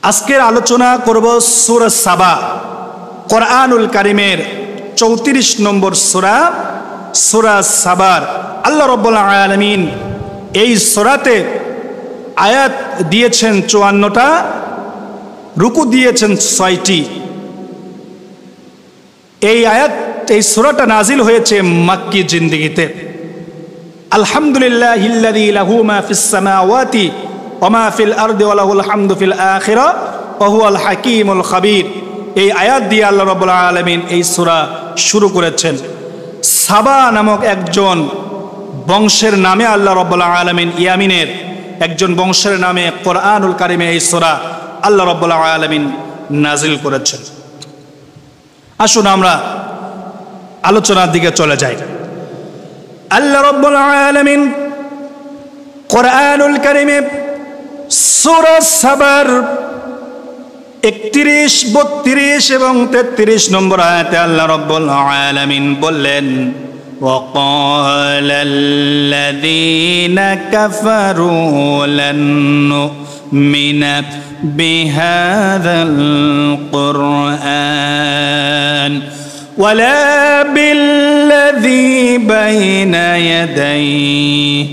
আজকের আলোচনা করব সূরা সাবা, কোরআনুল কারীমের 34 নম্বর সূরা, সূরা সাবার। আল্লাহ রাব্বুল আলামিন এই সূরাতে আয়াত দিয়েছেন 54টা, রুকু দিয়েছেন 6টি। এই সূরাটা নাজিল হয়েছে মক্কি জিন্দেগিতে। আলহামদুলিল্লাহিল্লাযী লাহু মা ফিস সামাওয়াতি ওয়া মা ফিল আরদি ওয়া লাহুল হামদু ফিল আখিরা ওয়া হুয়াল হাকীমুল খাবীর। এই আয়াত দিয়ে আল্লাহ রাব্বুল আলামিন এই সূরা শুরু করেছেন। সাবা নামক একজন বংশের নামে আল্লাহ রাব্বুল আলামিন, ইয়ামিনের একজন বংশের নামে কোরআনুল কারীমে এই সূরা আল্লাহ রাব্বুল আলামিন নাজিল করেছেন। আসুন আমরা আলোচনার দিকে চলে যাই। আল্লাহ রাব্বুল আলামিন কোরআনুল কারীমে সূরা সাবার 31, 32 এবং 33 নম্বর আয়াতে আল্লাহ রাব্বুল আলামিন বললেন, وَقَالَ الَّذِينَ كَفَرُوا لَن نُّؤْمِنَ بِهَذَا الْقُرْآنِ وَلَا بِالَّذِي بَيْنَ يَدَيْهِ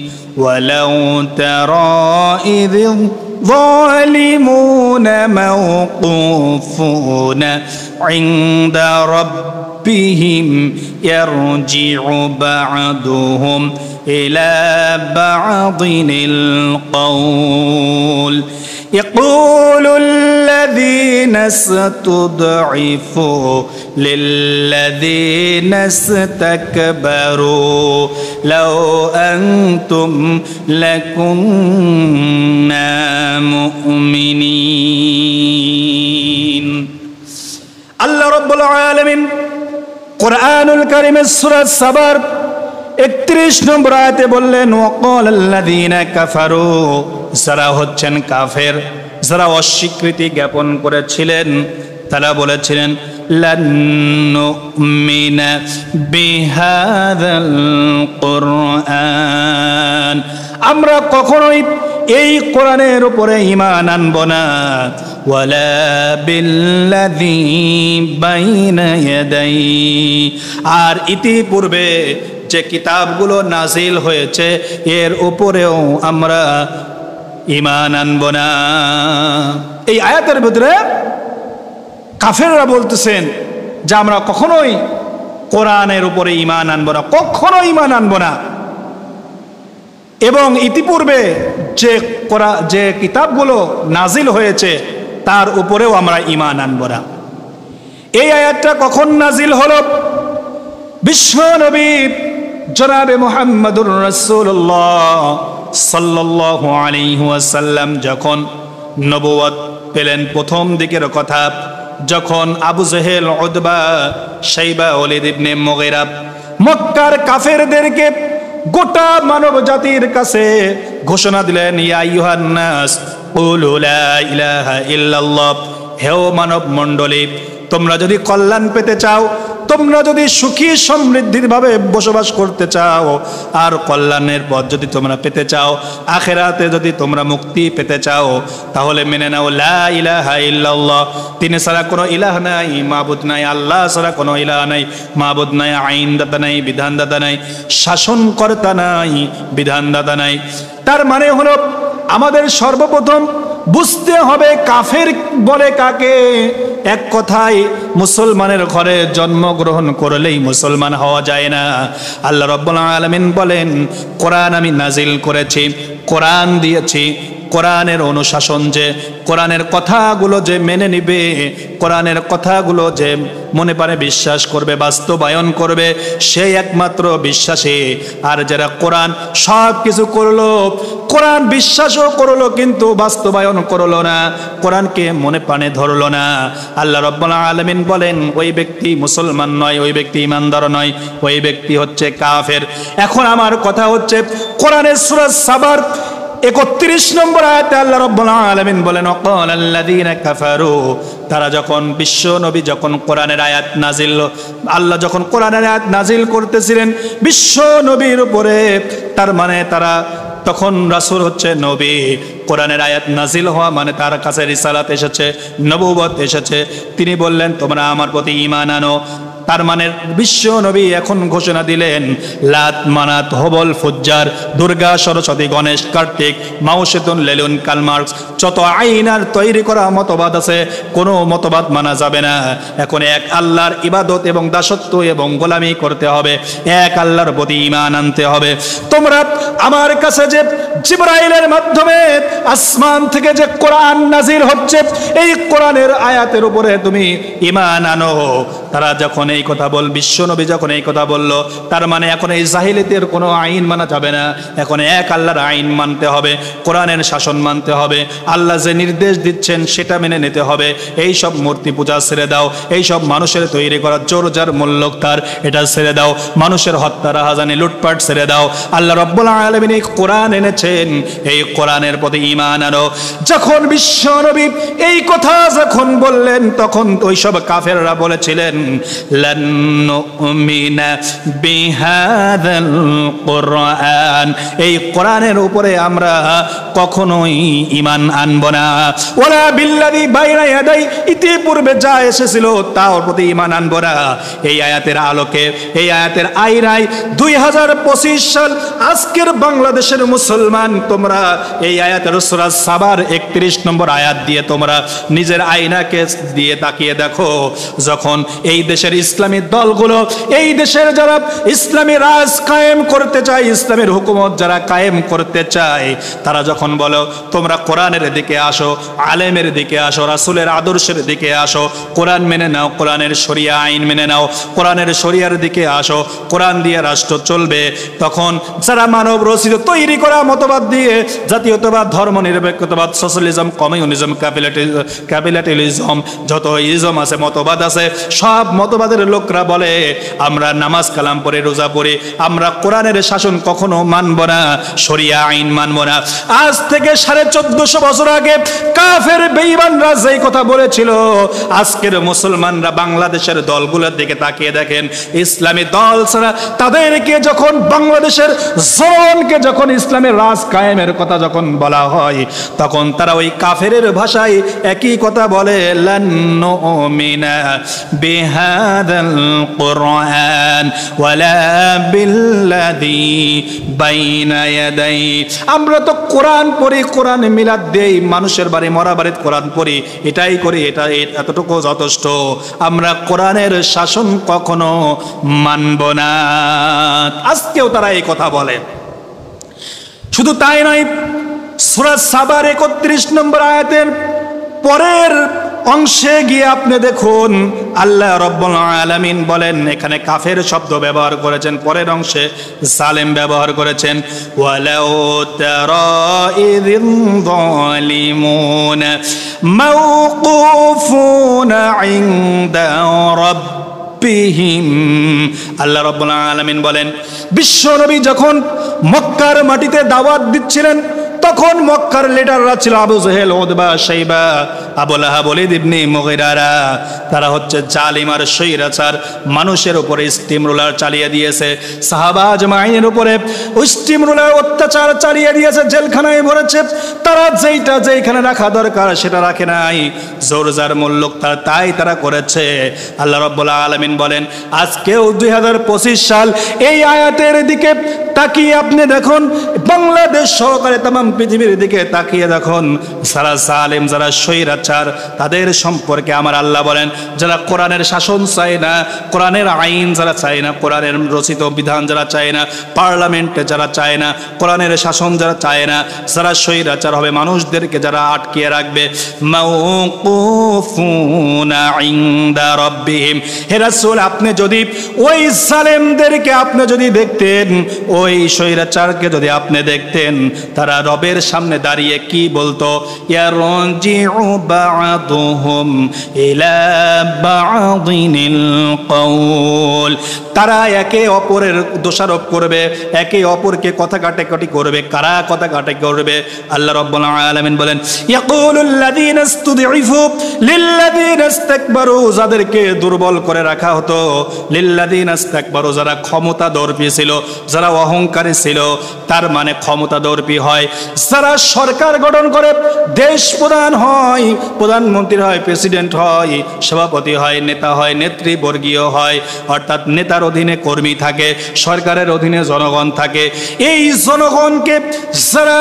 وَلَوْ تَرَى إِذِ الظَّالِمُونَ مَوْقُوفُونَ عِندَ رَبِّهِمْ يَرْجِعُ بَعْضُهُمْ إِلَى بَعْضٍ الْقَوْلَ يقول الذين استضعفوا للذين استكبروا لو أنتم لكنا مؤمنين। আল্লাহ রাব্বুল আলামিন কোরআনুল কারীমের সূরা সাবার 31 নম্বর আয়াতে বললেন, ওয়াকাল আল্লাযীনা কাফারু, যারা হচ্ছেন কাফের, যারা অস্বীকৃতি জ্ঞাপন করেছিলেন, তারা বলেছিলেন, লান নুমিনা বিহাযাল কুরআন, আমরা কখনোই এই কোরআনের উপরে ঈমান আনব না, ওয়ালা বিল্লাযী বাইনা ইয়াদাইহি, আর ইতিপূর্বে যে কিতাবগুলো নাজিল হয়েছে এর উপরেও আমরা ঈমান আনব না। এই আয়াতের ভিতরে কাফেররা বলতেছেন যে আমরা কখনোই কোরআনের উপরে ঈমান আনব না, কখনো ঈমান আনব না, এবং ইতিপূর্বে যে কিতাবগুলো নাজিল হয়েছে তার উপরেও আমরা ঈমান আনব না। এই আয়াতটা কখন নাজিল হলো? বিশ্ব নবী জনাবে মুহাম্মদুর রাসূলুল্লাহ সাল্লাল্লাহু আলাইহি ওয়াসাল্লাম যখন নবুয়ত পেলেন, প্রথম দিকের কথা, যখন আবু জেহেল, উতবা, শাইবা, ওয়ালিদ ইবনে মুগীরা মক্কার কাফেরদেরকে গোটা মানব জাতির কাছে ঘোষণা দিলেন, ইয়া আইয়ুহান নাস কুলু লা ইলাহা ইল্লাল্লাহ, হে মানব মণ্ডলী, তোমরা যদি কল্যাণ পেতে চাও, তোমরা যদি সুখী সমৃদ্ধির ভাবে বসবাস করতে চাও, আর কল্যাণের পথ যদি তোমরা পেতে চাও, আখিরাতে যদি তোমরা মুক্তি পেতে চাও, তাহলে মেনে নাও লা ইলাহা ইল্লাল্লাহ, তিনি ছাড়া কোনো ইলাহ নাই, মাবুদ নাই, আল্লাহ ছাড়া কোনো ইলাহ নাই, মাবুদ নাই, আইনদাতা নাই, বিধানদাতা নাই, শাসনকর্তা নাই, বিধানদাতা নাই। তার মানে হলো আমাদের সর্বপ্রথম বুঝতে হবে কাফের বলে কাকে। এক কথায় মুসলমানের ঘরে জন্মগ্রহণ করলেই মুসলমান হওয়া যায় না। আল্লাহ রাব্বুল আলামিন বলেন, কোরআন আমি নাজিল করেছি, কোরআন দিয়েছি, কোরআনের অনুশাসন, যে কোরআনের কথাগুলো যে মেনে নিবে, কোরআনের কথাগুলো যে মনে পারে বিশ্বাস করবে, বাস্তবায়ন করবে, সেই একমাত্র বিশ্বাসী। আর যারা কোরআন সব কিছু করলো, কোরআন বিশ্বাসও করলো কিন্তু বাস্তবায়ন করলো না, কোরআনকে মনে প্রাণে ধরলো না, আল্লাহ রাব্বুল আলামিন বলেন ওই ব্যক্তি মুসলমান নয়, ওই ব্যক্তি ঈমানদার নয়, ওই ব্যক্তি হচ্ছে কাফের। এখন আমার কথা হচ্ছে কোরআনের সূরা সাবার 31 নম্বর আয়াতে আল্লাহ রাব্বুল আলামিন বলেন, ওয়াকাল আল্লাযীনা কাফারু, তারা যখন বিশ্ব নবী যখন কোরআনের আয়াত নাজিল, আল্লাহ যখন কোরআনের আয়াত নাজিল করতেছিলেন বিশ্ব নবীর উপরে, তার মানে তারা তখন রাসূল হচ্ছে নবী। কোরআনের আয়াত নাজিল হওয়া মানে তার কাছে রিসালাত এসেছে, নবুয়ত এসেছে। তিনি বললেন তোমরা আমার প্রতি ঈমান আনো। তার মানে বিশ্ব নবী এখন ঘোষণা দিলেন লাত মানাত হবল ফুজ্জার দুর্গা সরস্বতী গণেশ কার্তিক মাও সেতুন লেলুন কালমার্কস যত আইনার তৈরি করা মতবাদ আছে কোনো মতবাদ মানা যাবে না। এখন এক আল্লাহর ইবাদত এবং দাসত্ব এবং গোলামি করতে হবে, এক আল্লাহর প্রতি ঈমান আনতে হবে। তোমরা আমার কাছে যে জিবরাইলের মাধ্যমে আসমান থেকে যে কোরআন নাজিল হচ্ছে এই কোরআনের আয়াতের উপরে তুমি ঈমান আনো। তারা যখন এই কথা বিশ্ব নবী যখন এই কথা বলল, তার মানে এখন এই জাহিলিয়াতের কোনো আইন মানা যাবে না, এখন এক আল্লাহর আইন মানতে হবে, কোরআনের শাসন মানতে হবে, আল্লাহ যে নির্দেশ দিচ্ছেন সেটা মেনে নিতে হবে। এই সব মূর্তি পূজা ছেড়ে দাও, এই সব মানুষের তৈরি করা জোর যার মূল্যক তার এটা ছেড়ে দাও, মানুষের হত্যা রাহাজানি লুটপাট ছেড়ে দাও। আল্লাহ রাব্বুল আলামিন এই কোরআন এনেছেন, এই কোরআনের প্রতি ঈমান আনো। যখন বিশ্ব নবী এই কথা যখন বললেন তখন ওই সব কাফেররা বলেছিলেন লান নুমিনা বিহাযাল কুরআন, এই কোরআনের উপরে আমরা কখনোই ঈমান আনব না। ওয়ালা বিল্লাযী বাইনা ইয়াদাই, ইতিপূর্বে যা এসেছিল তার প্রতি ঈমান আনব না। এই আয়াতের আলোকে, এই আয়াতের আইনায় 2025 সাল আজকের বাংলাদেশের মুসলমান তোমরা এই আয়াতের সূরা সাবার 31 নম্বর আয়াত দিয়ে তোমরা নিজের আয়নাকে দিয়ে তাকিয়ে দেখো। যখন এই দেশের ইসলামী দলগুলো, এই দেশের যারা ইসলামী রাজ কায়েম করতে চায়, ইসলামের হুকুমত যারা কায়েম করতে চায়, তারা যখন বলো তোমরা কোরআনের দিকে আসো, আলেমের দিকে আসো, রাসূলের আদর্শের দিকে আসো, কোরআন মেনে নাও, কোরআনের শরিয়া আইন মেনে নাও, কোরআনের শরিয়ার দিকে আসো, কোরআন দিয়ে রাষ্ট্র চলবে, তখন যারা মানব রচিত তৈরি করা মতবাদ দিয়ে জাতীয়তাবাদ, ধর্মনিরপেক্ষতাবাদ, সোশ্যালিজম, কমিউনিজম, ক্যাপিটালিজম, যত ইজম আছে, মতবাদ আছে, সব মতবাদের লোকরা বলে আমরা নামাজ কালাম পড়ে রোজা পড়ে আমরা কোরআনের শাসন কখনো মানব না, শরিয়া আইন মানব না। আজ থেকে 1450 বছর আগে কাফের বেঈমানরা যেই কথা বলেছিল, আজকের মুসলমানরা বাংলাদেশের দলগুলোর দিকে তাকিয়ে দেখেন, ইসলামী দল ছাড়া তাদেরকে যখন বাংলাদেশের জনগণকে যখন ইসলামের রাজ কায়েমের কথা যখন বলা হয়, তখন তারা ওই কাফেরের ভাষায় একই কথা বলে লান নুমিনা বিহাযাল কুরআন ওয়ালা বিল্লাযী বাইনা ইয়াদাই, আমরা তো কোরআন পড়ি, কোরআন মিলাদ দেই, মানুষের বাড়ি মরা বাড়িতে কোরআন পড়ি, এটাই করি, এটা এতটুকু যথেষ্ট, আমরা কোরআনের শাসন কখনো মানব না। আজকেও তারা এই কথা বলে। শুধু তাই নয়, সূরা সাবার 31 নম্বর আয়াতের পরের অংশে গিয়ে আপনি দেখুন আল্লাহ রাব্বুল আলামিন বলেন, এখানে কাফের শব্দ ব্যবহার করেছেন, পরের অংশে জালেম ব্যবহার করেছেন। ওয়ালাউ তারা ইযিল যালিমুনা মাওকুফুনা ইনদা রাব্বিহিম, আল্লাহ রাব্বুল আলামিন বলেন বিশ্ব নবী যখন মক্কার মাটিতে দাওয়াত দিচ্ছিলেন তখন মক্কার লিডাররা ছিল আবু জেহেল, উতবা, শাইবা, আবু লাহাব, ওয়ালিদ ইবনে মুগীরা। তারা হচ্ছে জালিম আর স্বৈরাচার, মানুষের উপরে স্টিম রোলার চালিয়ে দিয়েছে, সাহাবা আজমাইনের উপরে স্টিম রোলার অত্যাচার চালিয়ে দিয়েছে, জেলখানায় ভরেছে। তারা যেইখানে রাখা দরকার সেটা রাখে নাই, জোর যার মূল্যক তাই তারা করেছে। আল্লাহ রাব্বুল আলামিন বলেন আজকেও 2025 সাল এই আয়াতের দিকে তাকিয়ে আপনি দেখুন, বাংলাদেশ সহকারে তামাম পৃথিবীর দিকে তাকিয়ে দেখুন, যারা জালেম, যারা স্বৈরাচার, তাদের সম্পর্কে আমার আল্লাহ বলেন যারা কোরআনের শাসন চায় না, কোরআনের আইন যারা চায় না, কোরআনের রচিত বিধান যারা চায় না, পার্লামেন্টে যারা চায় না, কোরআনের শাসন যারা চায় না, যারা স্বৈরাচার হবে, মানুষদেরকে যারা আটকিয়ে রাখবে, মাওকুফুনা ইনদা রাব্বিহিম। হে রাসূল, আপনি যদি ওই জালেমদেরকে আপনি যদি দেখতেন, ওই স্বৈরাচারকে যদি আপনি দেখতেন, তারা রবের সামনে দাঁড়িয়ে কি বলতো, ইয়ারজিউ বা'দুহুম ইলা বা'দিনিল কওল, তারা একে অপরের দোষারোপ করবে, একে অপরকে কথা কাটাকাটি করবে। কারা কথা কাটাকাটি করবে? আল্লাহ রাব্বুল আলামিন বলেন, ইয়াকুলুল লাযীনা ইসতুদঈফু লিল্লাযীনা ইসতাকবারু, যাদেরকে দুর্বল করে রাখা হতো, লিল্লাযীনা ইসতাকবারু, যারা ক্ষমতাদর্পী ছিল, যারা অহংকারী ছিল, তার মানে ক্ষমতাদর্পী হয় যারা সরকার গঠন করে, দেশ প্রধান হয়, প্রধানমন্ত্রী হয়, প্রেসিডেন্ট হয়, সভাপতি হয়, নেতা হয়, নেতৃবর্গীয় হয়, অর্থাৎ নেতার অধীনে কর্মী থাকে, সরকারের অধীনে জনগণ থাকে। এই জনগণকে যারা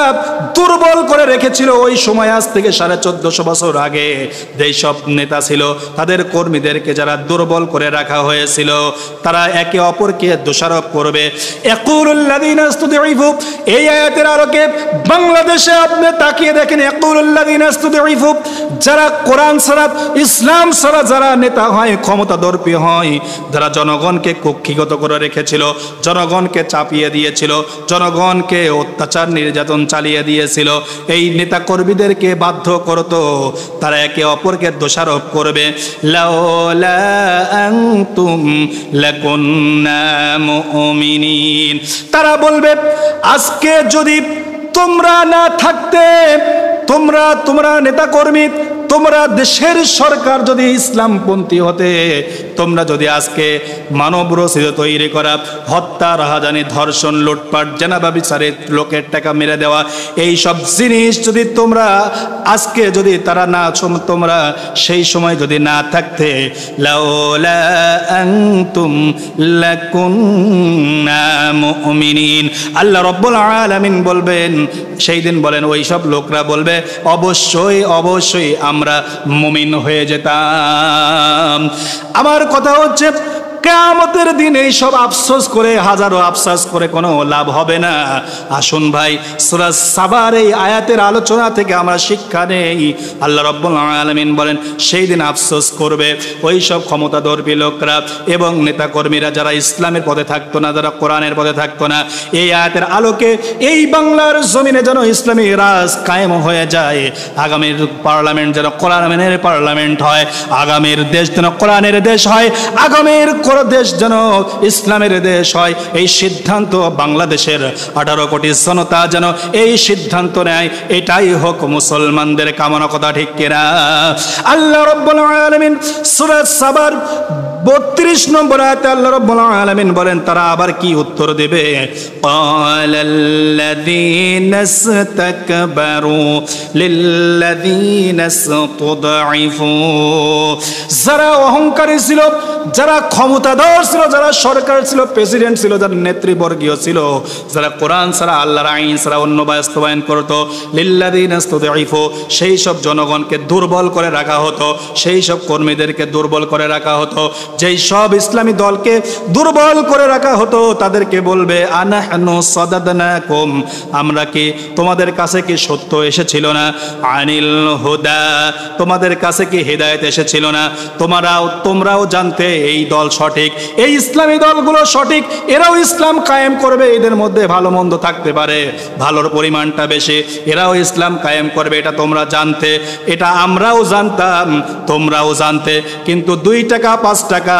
দুর্বল করে রেখেছিল ওই সময়, আজ থেকে 1450 বছর আগে যেসব নেতা ছিল তাদের কর্মীদেরকে যারা দুর্বল করে রাখা হয়েছিল, তারা একে অপরকে দোষারোপ করবে। ইয়াকুলুল লাযীনা ইসতুদঈফু, এই আয়াতের আলোকে বাংলাদেশে আপনি তাকিয়ে দেখেন, ইয়াকুলুল লাযীনা ইসতুদঈফু, যারা কোরআন ছাড়া, ইসলাম ছাড়া যারা নেতা হয়, ক্ষমতাদর্পী হয়, যারা জনগণকে কক্ষিগত করে রেখেছিল, জনগণকে চাপিয়ে দিয়েছিল, জনগণকে অত্যাচার নির্যাতন চালিয়ে দিয়েছিল, এই নেতা কর্মীদেরকে বাধ্য করতো তারা একে অপরকে দোষারোপ করবে। লাউলা আনতুম লাকুন্না মুমিনিন, তারা বলবে আজকে যদি তোমরা না থাকতে, তোমরা নেতা কর্মী, তোমরা দেশের সরকার যদি ইসলামপন্থী হতে, তোমরা যদি আজকে মানব রচিত তৈরি করা হত্যা, রাহাজানি, ধর্ষণ, লুটপাট, জেনাবা বিচারে লোকের টাকা মেরে দেওয়া, এই সব জিনিস যদি তোমরা আজকে যদি তারা না, তোমরা সেই সময় যদি না থাকতে, লাউলা আনতুম লাকুন্না মুমিনিন, আল্লাহ রাব্বুল আলামিন বলবেন, সেই দিন বলেন ওই সব লোকরা বলবে অবশ্যই অবশ্যই আমরা মুমিন হয়ে যেতাম। আমার কথা হচ্ছে কিয়ামতের দিন এই সব আফসোস করে, হাজারো আফসোস করে কোনো লাভ হবে না। আসুন ভাই, সূরা সাবার এই আয়াতের আলোচনা থেকে আমরা শিক্ষা নেই। আল্লাহ রাব্বুল আলামিন বলেন সেই দিন আফসোস করবে ওই সব ক্ষমতাধর্মী লোকরা এবং নেতাকর্মীরা যারা ইসলামের পথে থাকতো না, যারা কোরআনের পথে থাকতো না। এই আয়াতের আলোকে এই বাংলার জমিনে যেন ইসলামী রাজ কায়েম হয়ে যায়, আগামীর পার্লামেন্ট যেন কোরআনের পার্লামেন্ট হয়, আগামীর দেশ যেন কোরআনের দেশ হয়, আগামীর দেশ যেন ইসলামের দেশ হয়, এই সিদ্ধান্ত বাংলাদেশের 18 কোটি জনতা যেন এই সিদ্ধান্ত নেয়, এটাই হোক মুসলমানদের কামনা। কথা ঠিক কিনা? আল্লাহ রাব্বুল আলামিন সূরা সাবার 32 নম্বর আয়াতে আল্লাহ রাব্বুল আলামিন বলেন তারা আবার কি উত্তর দেবে? ক্বালাল্লাযীনা ইসতাকবারু লিল্লাযীনা ইসতুদঈফু, যারা অহংকারী ছিল, যারা ক্ষমতাধর ছিল, যারা সরকার ছিল, প্রেসিডেন্ট ছিল, যারা নেতৃবর্গীয় ছিল, যারা কোরআন ছাড়া, আল্লাহর আইন ছাড়া অন্য বাস্তবায়ন করতো, লিল্লাযীনা ইসতুদঈফু, সেই সব জনগণকে দুর্বল করে রাখা হতো, সেই সব কর্মীদেরকে দুর্বল করে রাখা হতো, যেই সব ইসলামী দলকে দুর্বল করে রাখা হতো, তাদেরকে বলবে আনাহনু সাদাদনাকুম, আমরা কি তোমাদের কাছে কি সত্য এসেছিল না? আনিল হুদা, তোমাদের কাছে কি হিদায়াত এসেছিল না? তোমরাও জানতে এই দল সঠিক, এই ইসলামী দলগুলো সঠিক, এরাও ইসলাম কায়েম করবে, এদের মধ্যে ভালো মন্দ থাকতে পারে, ভালোর পরিমাণটা বেশি, এরাও ইসলাম কায়েম করবে, এটা তোমরা জানতে, এটা আমরাও জানতাম, তোমরাও জানতে, কিন্তু 2 টাকা 5 টাকা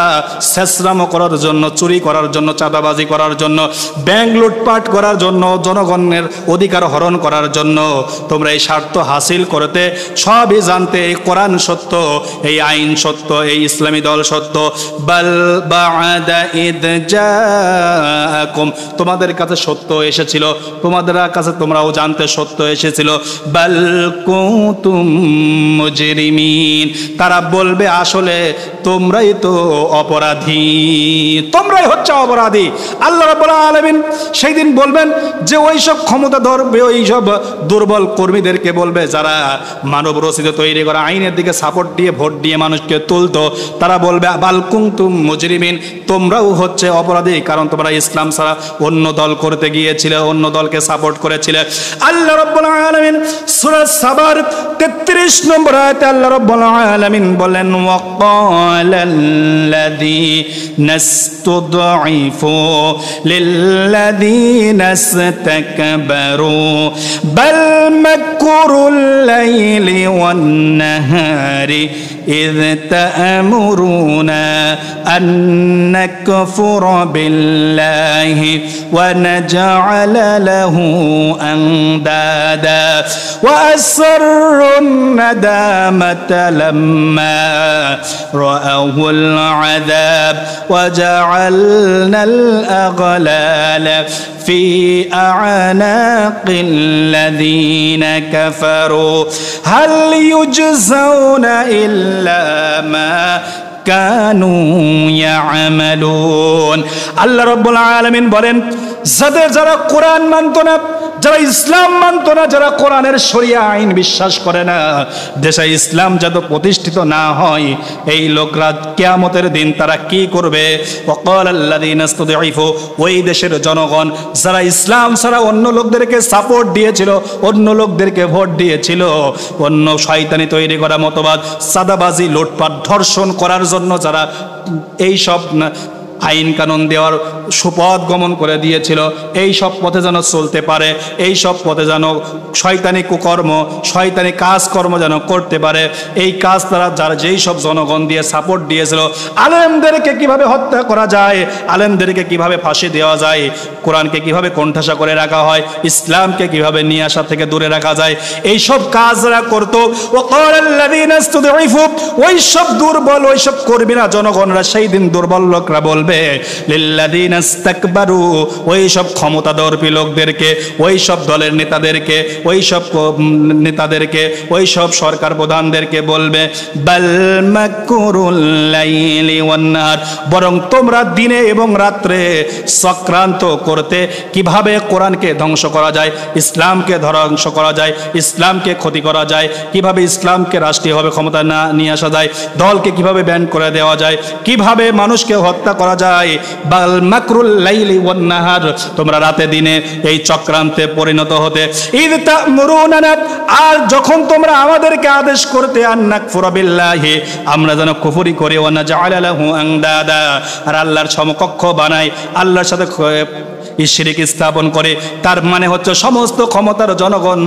শেষরামো করার জন্য, চুরি করার জন্য, চাঁদাবাজি করার জন্য, ব্যাংক লুটপাট করার জন্য, জনগণের অধিকার হরণ করার জন্য তোমরা এই স্বার্থ হাসিল করতে সবই জানতে, এই কোরআন সত্য, এই আইন সত্য, এই ইসলামী দল সত্য। বাল বা'দা ইদ জাআকুম, তোমাদের কাছে সত্য এসেছিল, তোমাদের কাছে তোমরাও জানতে সত্য এসেছিল। বাল কুনতুম মুজরিমিন, তারা বলবে আসলে তোমরাই তো অপরাধী, তোমরাই হচ্ছে অপরাধী। আল্লাহ রাব্বুল আলামিন সেই দিন বলবেন যে ওই সব ক্ষমতাধর, ওই সব দুর্বল কর্মীদেরকে বলবে যারা মানব রচিত তৈরি করা আইনের দিকে সাপোর্ট দিয়ে ভোট দিয়ে মানুষকে তুলতো, তারা বলবে বাল কুনতুম মুজরিমিন, তোমরাও হচ্ছে অপরাধী, কারণ তোমরা ইসলাম ছাড়া অন্য দল করতে গিয়েছিলে, অন্য দলকে সাপোর্ট করেছিলে। আল্লাহ রাব্বুল আলামিন সূরা সাবার 33 নম্বর আয়াতে আল্লাহ রাব্বুল আলামিন বলেন ওয়াকালাল الذين استضعفوا للذين استكبروا بل مكر الليل والنهار إذ تأمرنا أن نكفر بالله ونجعل له أندادا وأسروا الندامة لما رأوا العذاب وجعلنا الأغلال في أعناق الذين كفروا هل يجزون إلا ما كانوا يعملون আল্লাহ রাব্বুল আলামিন বলেন যারা কোরআন মানতো না, যারা ইসলাম মানতো না, যারা কোরআনের শরিয়া আইন বিশ্বাস করে না, দেশে ইসলাম যত প্রতিষ্ঠিত না হয়, এই লোকরা কিয়ামতের দিন তারা কি করবে? ওয়াকাল আল্লাযীনা ইসতুদঈফু, ওই দেশের জনগণ যারা ইসলাম ছাড়া অন্য লোকদেরকে সাপোর্ট দিয়েছিল, অন্য লোকদেরকে ভোট দিয়েছিল, অন্য শয়তানি তৈরি করা মতবাদ, সাদাবাজি, লুটপাট, ধর্ষণ করার জন্য যারা এই সব আইন কানুন দেওয়ার সুপথ গমন করে দিয়েছিল, এই সব পথে যেন চলতে পারে, এই সব পথে যেন শয়তানি কুকর্ম, শয়তানি কাজকর্ম যেন করতে পারে, এই কাজ তারা যারা যেই সব জনগণ দিয়ে সাপোর্ট দিয়েছিল, আলেমদেরকে কিভাবে হত্যা করা যায়, আলেমদেরকে কিভাবে ফাঁসি দেওয়া যায়, কোরআনকে কিভাবে কোণঠাসা করে রাখা হয়, ইসলামকে কিভাবে নিয়ে আসা থেকে দূরে রাখা যায়, এই সব কাজ যারা করতো, ওয়াকাল আল্লাযীনা ইসতুদঈফু, ওই সব দুর্বল, ওই সব কর্মীরা, জনগণরা সেই দিন দুর্বল লোকরা বলবে লিল্লাযীনা ইসতাকবারু, ওই সব ক্ষমতাদর্পী লোকদেরকে, ওই সব দলের নেতাদেরকে, ওই সব নেতাদেরকে, ওই সব সরকার প্রধানদেরকে বলবে বাল মাকরুল লাইলি ওয়ান নাহার, বরং তোমরা দিনে এবং রাত্রে চক্রান্ত করতে কিভাবে কোরআনকে ধ্বংস করা যায়, ইসলামকে ধ্বংস করা যায়, ইসলামকে ক্ষতি করা যায়, কিভাবে ইসলামকে রাষ্ট্রীয়ভাবে ক্ষমতা না নিয়ে আসা যায়, দলকে কিভাবে ব্যান করে দেওয়া যায়, কিভাবে মানুষকে হত্যা করা যায়। বাল মাকরুল লাইলি ওয়ান নাহার, তোমরা রাতে দিনে এই চক্রান্তে পরিণত হতে। ইদ তা'মুরুনা, আর যখন তোমরা আমাদেরকে আদেশ করতে আন নাকফুরা বিল্লাহি, আমরা যেন কুফরি করি, ওয়া নাজআলা লাহু আনদাদা, আর আল্লাহর সমকক্ষ বানাই, আল্লাহর সাথে শিরক স্থাপন করে। তার মানে হচ্ছে সমস্ত ক্ষমতার জনগণ,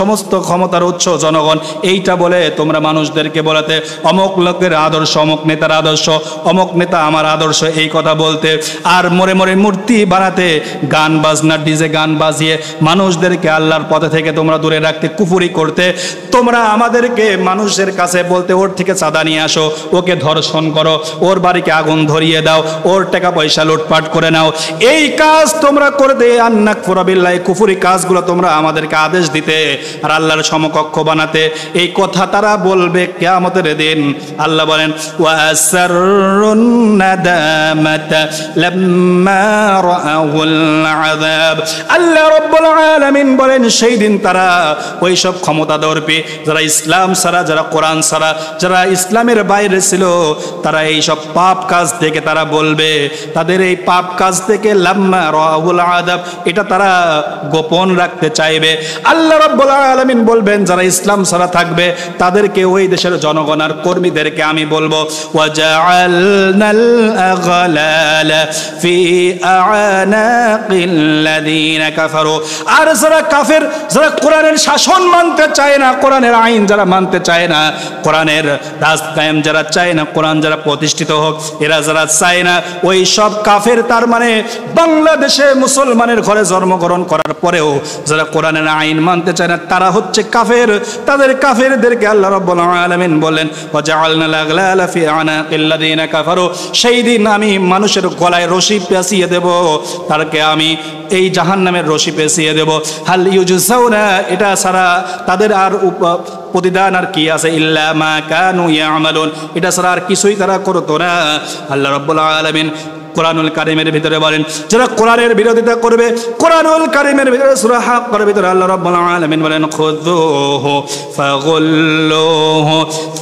সমস্ত ক্ষমতার উৎস জনগণ, এইটা বলে তোমরা মানুষদেরকে বলাতে অমুক লোকের আদর্শ, অমুক নেতার আদর্শ, অমুক নেতা আমার আদর্শ, এই কথা বলতে, আর মরে মরে মূর্তি বানাতে, গান বাজনা ডিজে গান বাজিয়ে মানুষদেরকে আল্লাহর পথে থেকে তোমরা দূরে রাখতে, কুফরি করতে। তোমরা আমাদেরকে মানুষের কাছে বলতে ওর থেকে চাঁদা নিয়ে আসো, ওকে ধর্ষণ করো, ওর বাড়িকে আগুন ধরিয়ে দাও, ওর টাকা পয়সা লুটপাট করে নাও, এই কাজ তোমরা করতে, আন নাকফুরা বিল্লাহি, কুফরি কাজগুলো তোমরা আমাদেরকে আদেশ দিতে আর আল্লাহর সমকক্ষ বানাতে। এই কথা তারা বলবে কিয়ামতের দিন। আল্লাহ বলেন ওয়া আসরুন নাদামাতা লাম্মা রাআউল আযাব, আল্লাহ রাব্বুল আলামিন বলেন সেই দিন তারা ওই সব ক্ষমতাদর্পী, যারা ইসলাম ছাড়া, যারা কোরআন ছাড়া, যারা ইসলামের বাইরে ছিল, তারা এই সব পাপ কাজ থেকে তারা বলবে, তাদের এই পাপ কাজ থেকে লাম্মা রাআউল আযাব, এটা তারা গোপন রাখতে চাইবে। আল্লাহ রাব্বুল আলামিন বলবেন যারা ইসলাম ছাড়া থাকবে তাদেরকে, ওই দেশের জনগণ আর কর্মীদেরকে আমি বলবো ওয়া জাআলনাল আগলালা ফি আ'নাকিল্লাযীনা কাফারু, আর যারা কাফের, যারা কোরআনের শাসন মানতে চায় না, কোরআনের আইন যারা মানতে চায় না, কোরআনের রাজ কায়েম যারা চায় না, কোরআন যারা প্রতিষ্ঠিত হোক, এরা যারা চায় না, ওই সব কাফের। তার মানে বাংলাদেশে মুসলমানের ঘরে জন্মগ্রহণ করার পরেও যারা কোরআনের আইন মানতে চায় না, তারা হচ্ছে কাফের। তাদের কাফেরদেরকে আল্লাহ রাব্বুল আলামিন বলেন ওয়া জাআলনাল আগলালা ফি আ'নাকিল্লাযীনা কাফারু, সেই দিন আমি মানুষের গলায় রশি পেঁচিয়ে দেব, তারকে আমি এই জাহান্নামের রশি পেঁচিয়ে দেব। হাল ইউজসাউনা, এটা ছাড়া তাদের আর প্রতিদান আর কি আছে, ইল্লা মা কানু ইয়ামালুন, এটা ছাড়া আর কিছুই তারা করতো না। আল্লাহ রাব্বুল আলামিন কোরআনুল কারীমের ভিতরে বলেন যারা কোরআনের বিরোধিতা করবে, কোরআনুল কারীমের ভিতরে সূরা হাক্কার ভিতরে আল্লাহ রাব্বুল আলামিন বলেন খুযুহু ফাগুল্লুহু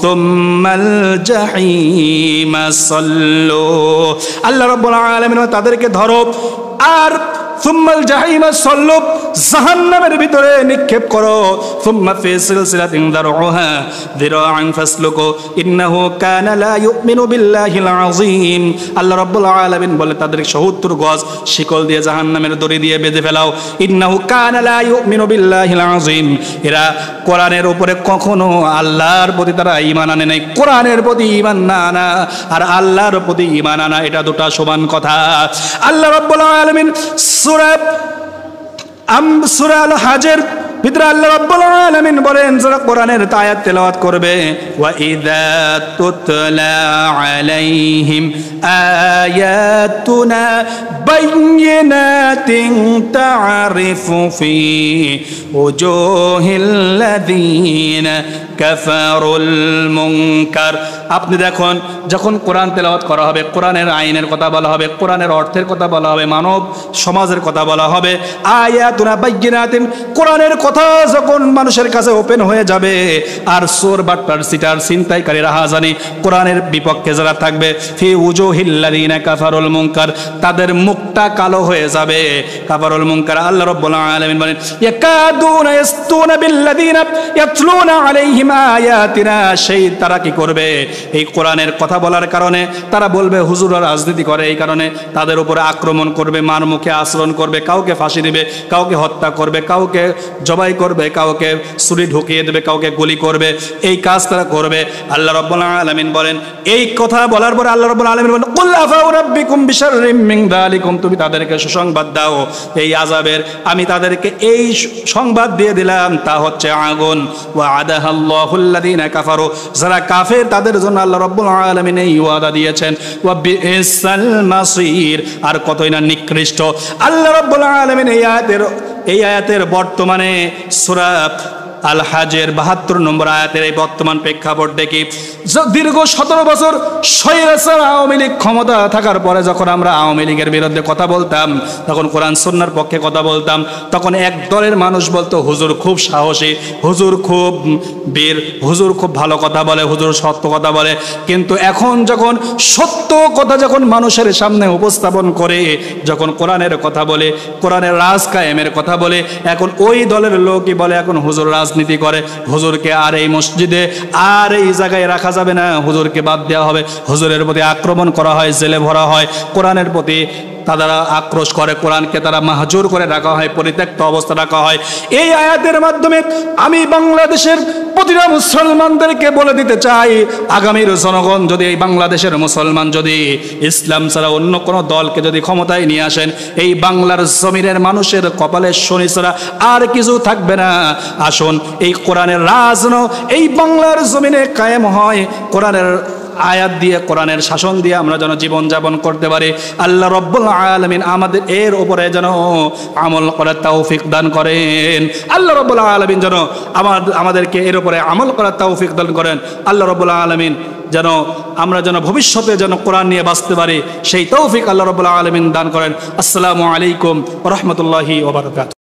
সুম্মাল জাহিমা সাল্লু, আল্লাহ রাব্বুল আলামিন তাদেরকে ধরো আর সুম্মাল জাহিমা সাল্লু, জাহান্নামের ভিতরে নিক্ষেপ করো। সুম্মা ফি সিলসিলাতিন দারউহা যিরাআন ফাসলুকু ইন্নাহু কানা লা ইউমিনু বিল্লাহিল আযীম। আল্লাহ রাব্বুল আলামিন বলে তাদের 70 গজ শিকল দিয়ে জাহান্নামের দড়ি দিয়ে বেঁধে ফেলাও। ইন্নাহু কানা লা ইউমিনু বিল্লাহিল আযীম। এরা কোরআনের উপরে কখনো আল্লাহর প্রতি তারা ঈমান আনে নাই। কোরআনের প্রতি ঈমান না আনা আর আল্লাহর প্রতি ঈমান আনা এটা দুটো সমান কথা। আল্লাহ রাব্বুল আলামিন সূরা আল হাজের ভিতরে আল্লাহ রাব্বুল আলামিন বলেন যারা কোরআনের আয়াত তেলাওয়াত করবে, ওয়া ইযা তুতলা আলাইহিম আয়াতুনা বাইয়িনাতিন তা'রিফু ফি উজুহিল লাযিনা কাফারুল মুনকার। আপনি দেখুন যখন কোরআন তেলাওয়াত করা হবে, কোরআনের আইনের কথা বলা হবে, কোরআনের অর্থের কথা বলা হবে, মানব সমাজের কথা বলা হবে, আয়াতুনা বাইয়িনাতিন কোরআনের কথা যখন মানুষের কাছে ওপেন হয়ে যাবে, আর চোর বাটপার সিটার ছিনতাইকারী রাহাজানি কোরআনের বিপক্ষে যারা থাকবে, ফি উজুহিল লাযিনা কাফারুল মুনকার তাদের মুখটা কালো হয়ে যাবে। কাফারুল মুনকার আল্লাহ রাব্বুল আলামিন বলেন ইয়াকাদুনা ইয়াসতুনা বিল্লাযিনা ইয়াতলুনা আলাইহিম আয়াতিনা। সেই তারা কি করবে? এই কোরআনের কথা বলার কারণে তারা বলবে হুজুররা রাজনীতি করে, এই কারণে তাদের উপরে আক্রমণ করবে, মার মুখে আচরণ করবে, কাউকে ফাঁসি দিবে, কাউকে হত্যা করবে, কাউকে জবাই করবে, কাউকে ছুরি ঢুকিয়ে দেবে, কাউকে গুলি করবে, এই কাজ তারা করবে। আল্লাহ রাব্বুল আলামিন বলেন এই কথা বলার পরে আল্লাহ রাব্বুল আলামিন বলেন কুল আফাউ রাব্বিকুম বিশাররিম মিন যালিকুম। তুমি তাদেরকে সুসংবাদ দাও এই আযাবের, আমি তাদেরকে এই সংবাদ দিয়ে দিলাম, তা হচ্ছে আগুন। ওয়া আদাহাল্লাহুল লাযিনা কাফারু যারা কাফের তাদের জন্য আল্লাহ রাব্বুল আলামিন এই ওয়াদা দিয়েছেন ওয়া বিইসাল মাসির, আর কতই না নিকৃষ্ট। আল্লাহ রাব্বুল আলামিন এই আয়াতের বর্তমানে সূরা আল হাজের 72 নম্বর আয়াতের এই বর্তমান প্রেক্ষাপট দেখি। দীর্ঘ 17 বছর স্বৈরাচার আওয়ামী লীগ ক্ষমতা থাকার পরে যখন আমরা আওয়ামী লীগের বিরুদ্ধে কথা বলতাম, তখন কোরআন সুন্নাহর পক্ষে কথা বলতাম, তখন এক দলের মানুষ বলতো হুজুর খুব সাহসী, হুজুর খুব বীর, হুজুর খুব ভালো কথা বলে, হুজুর সত্য কথা বলে। কিন্তু এখন যখন সত্য কথা যখন মানুষের সামনে উপস্থাপন করে, যখন কোরআনের কথা বলে, কোরআনের রাজ কায়েমের কথা বলে, এখন ওই দলের লোকই বলে এখন হুজুর রাজনীতি করে, হুজুরকে আর এই মসজিদে আর এই জায়গায় রাখা যাবে না, হুজুরকে বাদ দেওয়া হবে, হুজুরের প্রতি আক্রমণ করা হয়, জেলে ভরা হয়, কোরআনের প্রতি তারা আক্রোশ করে, কোরআনকে তারা মাহজুর করে রাখা হয়, পরিত্যক্ত অবস্থা রাখা হয়। এই আয়াতের মাধ্যমে আমি বাংলাদেশের প্রতিটা মুসলমানদেরকে বলে দিতে চাই, আগামীর জনগণ যদি এই বাংলাদেশের মুসলমান যদি ইসলাম ছাড়া অন্য কোনো দলকে যদি ক্ষমতায় নিয়ে আসেন, এই বাংলার জমিনের মানুষের কপালে শনি ছাড়া আর কিছু থাকবে না। আসুন এই কোরআনের রাজ এই বাংলার জমিনে কায়েম হয়, কোরআনের আয়াত দিয়ে, কোরআনের শাসন দিয়ে আমরা যেন জীবন যাপন করতে পারি। আল্লাহ রাব্বুল আলামিন আমাদের এর উপরে যেন আমল করার তৌফিক দান করেন। আল্লাহ রাব্বুল আলামিন যেন আমাদেরকে এর উপরে আমল করার তৌফিক দান করেন। আল্লাহ রাব্বুল আলামিন যেন আমরা যেন ভবিষ্যতে যেন কোরআন নিয়ে বাঁচতে পারি, সেই তৌফিক আল্লাহ রাব্বুল আলামিন দান করেন। আসসালামু আলাইকুম ওয়া রাহমাতুল্লাহি ওয়া বারাকাতুহু।